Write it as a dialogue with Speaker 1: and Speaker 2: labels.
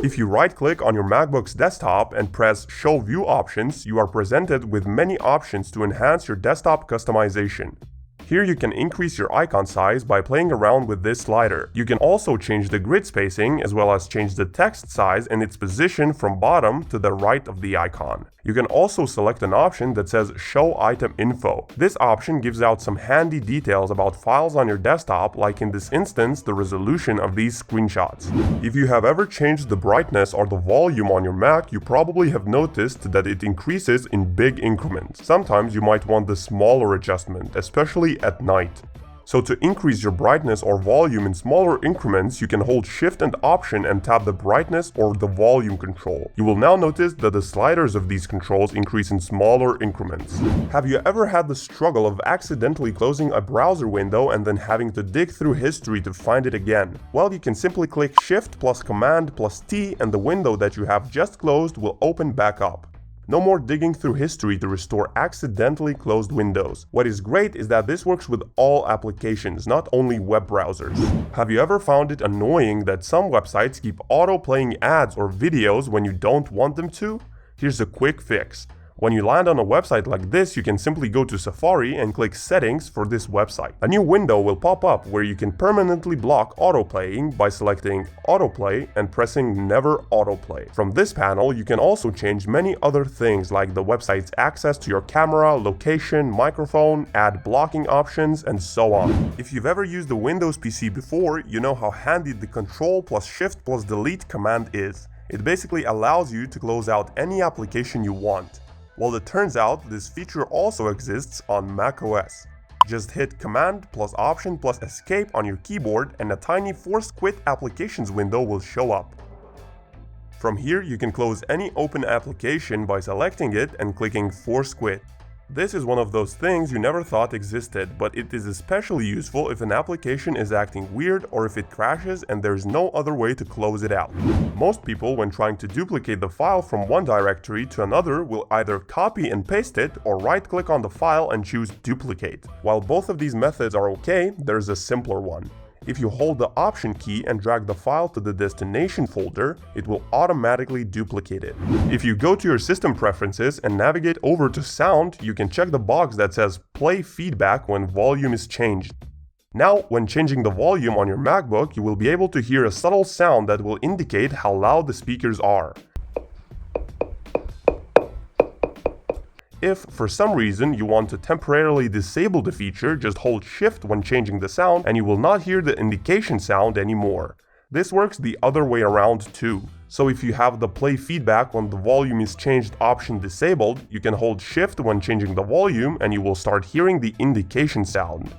Speaker 1: If you right-click on your MacBook's desktop and press Show View Options, you are presented with many options to enhance your desktop customization. Here you can increase your icon size by playing around with this slider. You can also change the grid spacing as well as change the text size and its position from bottom to the right of the icon. You can also select an option that says Show Item Info. This option gives out some handy details about files on your desktop, like in this instance the resolution of these screenshots. If you have ever changed the brightness or the volume on your Mac, you probably have noticed that it increases in big increments. Sometimes you might want the smaller adjustment, especially at night. So to increase your brightness or volume in smaller increments, you can hold Shift and Option and tap the brightness or the volume control. You will now notice that the sliders of these controls increase in smaller increments. Have you ever had the struggle of accidentally closing a browser window and then having to dig through history to find it again? Well, you can simply click Shift plus Command plus T and the window that you have just closed will open back up. No more digging through history to restore accidentally closed windows. What is great is that this works with all applications, not only web browsers. Have you ever found it annoying that some websites keep auto-playing ads or videos when you don't want them to? Here's a quick fix. When you land on a website like this, you can simply go to Safari and click Settings for this website. A new window will pop up where you can permanently block autoplaying by selecting Autoplay and pressing Never Autoplay. From this panel, you can also change many other things like the website's access to your camera, location, microphone, ad blocking options, and so on. If you've ever used a Windows PC before, you know how handy the Control plus Shift plus Delete command is. It basically allows you to close out any application you want. Well, it turns out this feature also exists on macOS. Just hit Command plus Option plus Escape on your keyboard and a tiny Force Quit Applications window will show up. From here, you can close any open application by selecting it and clicking Force Quit. This is one of those things you never thought existed, but it is especially useful if an application is acting weird or if it crashes and there's no other way to close it out. Most people, when trying to duplicate the file from one directory to another, will either copy and paste it or right-click on the file and choose Duplicate. While both of these methods are okay, there's a simpler one. If you hold the Option key and drag the file to the destination folder, it will automatically duplicate it. If you go to your system preferences and navigate over to Sound, you can check the box that says Play Feedback when volume is changed. Now, when changing the volume on your MacBook, you will be able to hear a subtle sound that will indicate how loud the speakers are. If, for some reason, you want to temporarily disable the feature, just hold Shift when changing the sound and you will not hear the indication sound anymore. This works the other way around too. So if you have the Play Feedback when the volume is changed option disabled, you can hold Shift when changing the volume and you will start hearing the indication sound.